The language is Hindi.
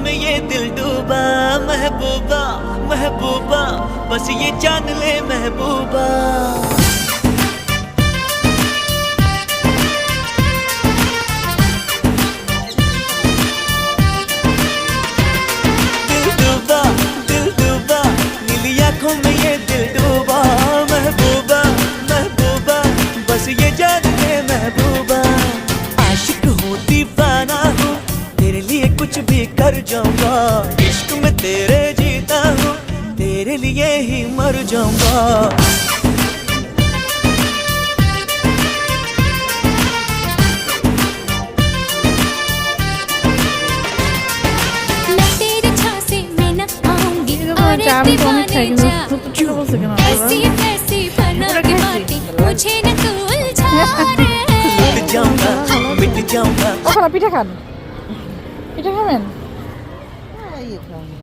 में ये दिल डूबा। महबूबा महबूबा बस ये जान ले महबूबा। दिल डूबा नीली आंखों में ये दिल डूबा। महबूबा महबूबा बस ये जान ले महबूबा। आशिक हूँ दीवाना हूँ तेरे लिए कुछ भी कर जाऊंगा। इश्क में तेरे जीता हूँ तेरे लिए ही मर जाऊंगा। পিঠা খান, পিঠা খাবেন?